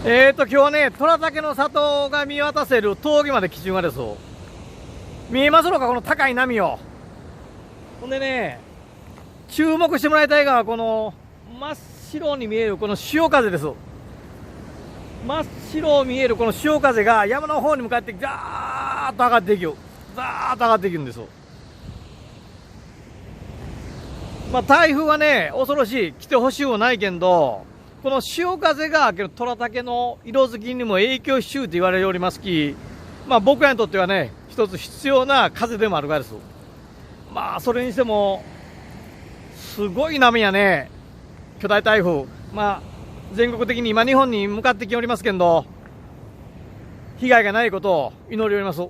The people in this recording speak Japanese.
今日はね、虎竹の里が見渡せる峠まで基準がです。見えますのか、この高い波を。ほんでね、注目してもらいたいのは、この真っ白に見えるこの潮風です。真っ白見えるこの潮風が山の方に向かってザーッと上がっていく。ザーッと上がっていくんです。台風はね、恐ろしい。来てほしいもないけんど、この潮風が虎竹の色づきにも影響しちゅうと言われておりますき、僕らにとってはね、一つ必要な風でもあるからです。それにしても、すごい波やね、巨大台風。全国的に今日本に向かってきておりますけど、被害がないことを祈りおります。